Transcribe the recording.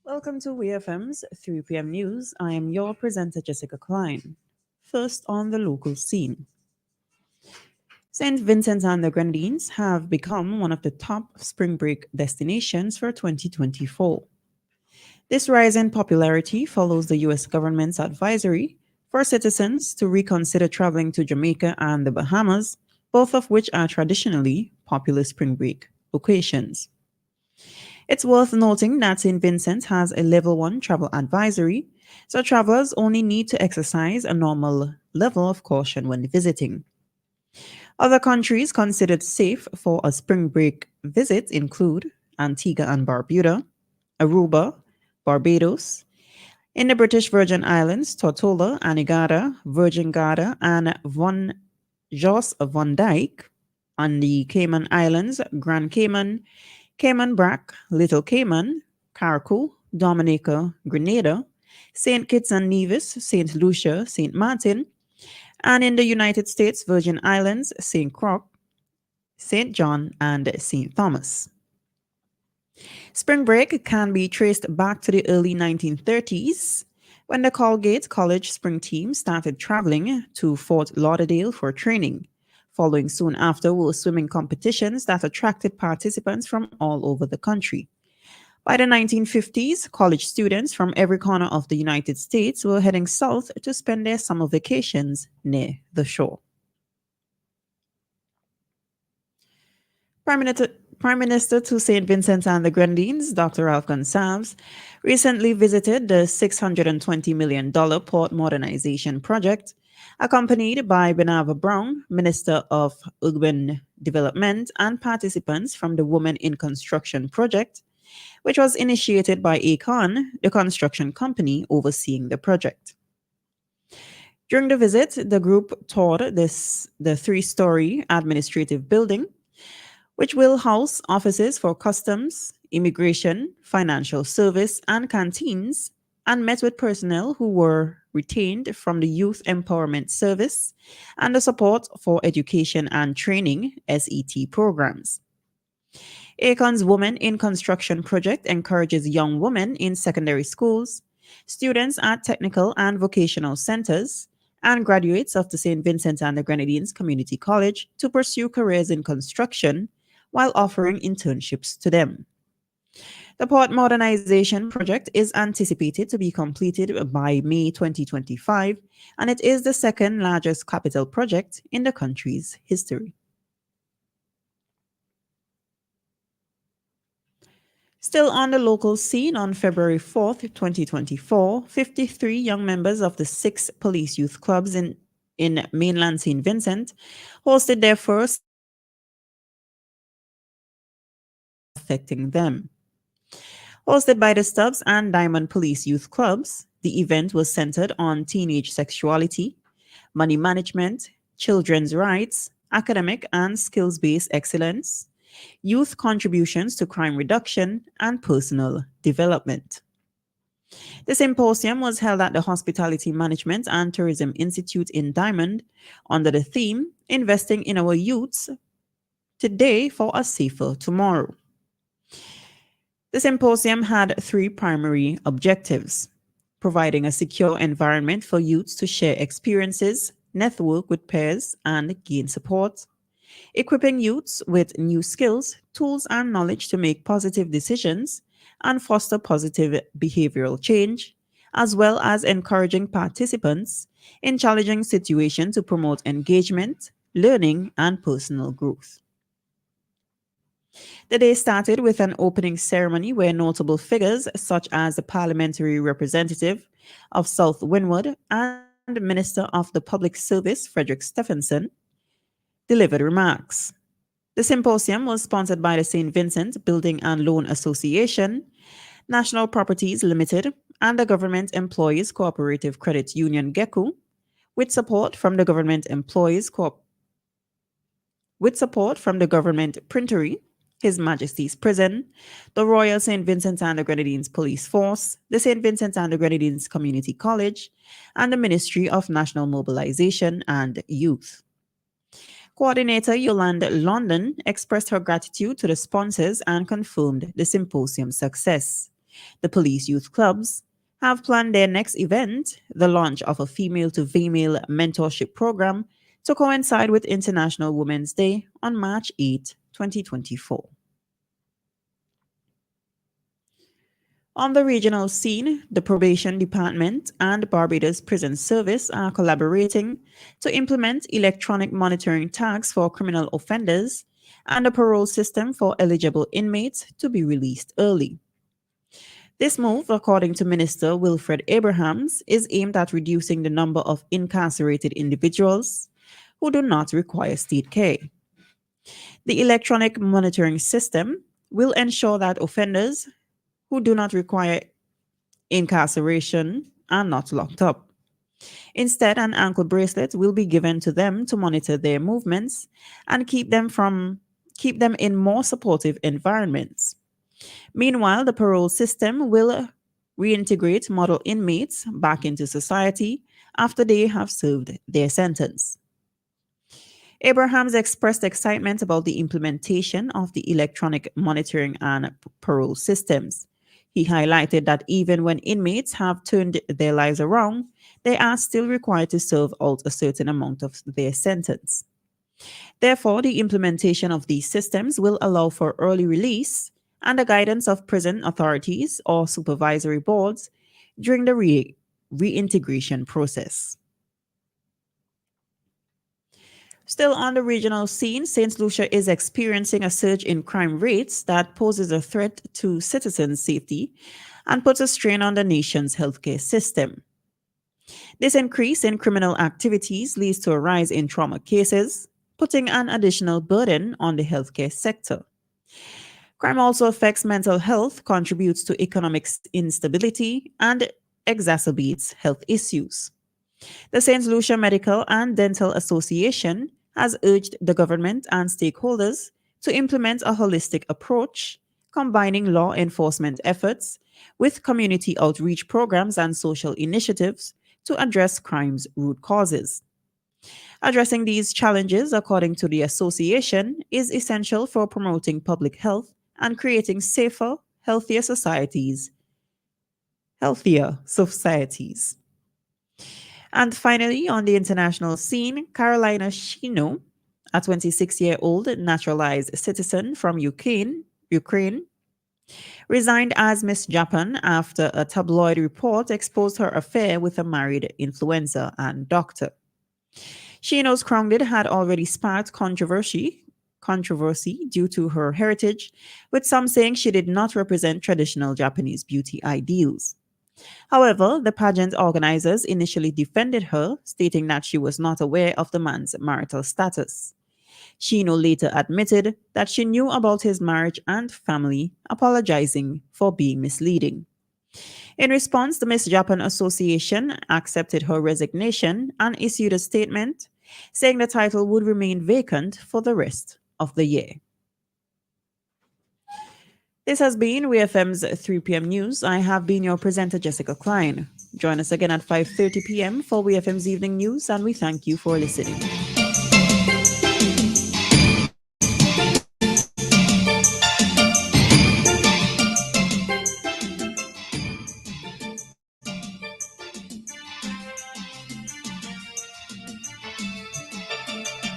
Welcome to WEFM's 3 p.m. News. I am your presenter, Jessica Klein. First on the local scene. St. Vincent and the Grenadines have become one of the top spring break destinations for 2024. This rise in popularity follows the U.S. government's advisory for citizens to reconsider traveling to Jamaica and the Bahamas, both of which are traditionally popular spring break locations. It's worth noting that St. Vincent has a level 1 travel advisory, so travelers only need to exercise a normal level of caution when visiting. Other countries considered safe for a spring break visit include Antigua and Barbuda, Aruba, Barbados, in the British Virgin Islands, Tortola, Anegada, Virgin Gorda, and Von Jos Van Dyke, on the Cayman Islands, Grand Cayman, Cayman Brac, Little Cayman, Caracol, Dominica, Grenada, St. Kitts and Nevis, St. Lucia, St. Martin, and in the United States Virgin Islands, St. Croix, St. John, and St. Thomas. Spring break can be traced back to the early 1930s when the Colgate College spring team started traveling to Fort Lauderdale for training. Following soon after were swimming competitions that attracted participants from all over the country. By the 1950s, college students from every corner of the United States were heading south to spend their summer vacations near the shore. Prime Minister to St. Vincent and the Grenadines, Dr. Ralph Gonsalves, recently visited the $620 million port modernization project, accompanied by Benava Brown, Minister of Urban Development, and participants from the Women in Construction project, which was initiated by Aecon, the construction company overseeing the project. During the visit, the group toured the 3-story administrative building, which will house offices for customs, immigration, financial service, and canteens, and met with personnel who were retained from the Youth Empowerment Service and the Support for Education and Training SET programs. Aecon's Women in Construction project encourages young women in secondary schools, students at technical and vocational centers, and graduates of the St. Vincent and the Grenadines Community College to pursue careers in construction while offering internships to them. The port modernization project is anticipated to be completed by May 2025, and it is the second largest capital project in the country's history. Still on the local scene, on February 4th, 2024, 53 young members of the 6 police youth clubs in mainland St. Vincent hosted their first affecting them. Hosted by the Stubbs and Diamond Police Youth Clubs, the event was centered on teenage sexuality, money management, children's rights, academic and skills-based excellence, youth contributions to crime reduction, and personal development. The symposium was held at the Hospitality Management and Tourism Institute in Diamond under the theme, Investing in Our Youths Today for a Safer Tomorrow. The symposium had 3 primary objectives: providing a secure environment for youths to share experiences, network with peers, and gain support; equipping youths with new skills, tools, and knowledge to make positive decisions and foster positive behavioral change, as well as encouraging participants in challenging situations to promote engagement, learning, and personal growth. The day started with an opening ceremony where notable figures such as the parliamentary representative of South Windward and Minister of the Public Service, Frederick Stephenson, delivered remarks. The symposium was sponsored by the St. Vincent Building and Loan Association, National Properties Limited, and the Government Employees Cooperative Credit Union GECO, with support from the Government Printery, His Majesty's Prison, the Royal St. Vincent and the Grenadines Police Force, the St. Vincent and the Grenadines Community College, and the Ministry of National Mobilization and Youth. Coordinator Yolanda London expressed her gratitude to the sponsors and confirmed the symposium's success. The police youth clubs have planned their next event, the launch of a female to female mentorship program, to coincide with International Women's Day on March 8, 2024. On the regional scene, the Probation Department and Barbados Prison Service are collaborating to implement electronic monitoring tags for criminal offenders and a parole system for eligible inmates to be released early. This move, according to Minister Wilfred Abrahams, is aimed at reducing the number of incarcerated individuals who do not require state care. The electronic monitoring system will ensure that offenders who do not require incarceration are not locked up. Instead, an ankle bracelet will be given to them to monitor their movements and keep them in more supportive environments. Meanwhile, the parole system will reintegrate model inmates back into society after they have served their sentence. Abrahams expressed excitement about the implementation of the electronic monitoring and parole systems. He highlighted that even when inmates have turned their lives around, they are still required to serve out a certain amount of their sentence. Therefore, the implementation of these systems will allow for early release and the guidance of prison authorities or supervisory boards during the reintegration process. Still on the regional scene, St. Lucia is experiencing a surge in crime rates that poses a threat to citizens' safety and puts a strain on the nation's healthcare system. This increase in criminal activities leads to a rise in trauma cases, putting an additional burden on the healthcare sector. Crime also affects mental health, contributes to economic instability, and exacerbates health issues. The St. Lucia Medical and Dental Association has urged the government and stakeholders to implement a holistic approach, combining law enforcement efforts with community outreach programs and social initiatives to address crime's root causes. Addressing these challenges, according to the association, is essential for promoting public health and creating safer, healthier societies. And finally, on the international scene, Carolina Shino, a 26-year-old naturalized citizen from Ukraine, resigned as Miss Japan after a tabloid report exposed her affair with a married influencer and doctor. Shino's crowning had already sparked controversy due to her heritage, with some saying she did not represent traditional Japanese beauty ideals. However, the pageant organizers initially defended her, stating that she was not aware of the man's marital status. Shino later admitted that she knew about his marriage and family, apologizing for being misleading. In response, the Miss Japan Association accepted her resignation and issued a statement saying the title would remain vacant for the rest of the year. This has been WEFM's 3 p.m. news. I have been your presenter, Jessica Klein. Join us again at 5:30 p.m. for WEFM's evening news, and we thank you for listening.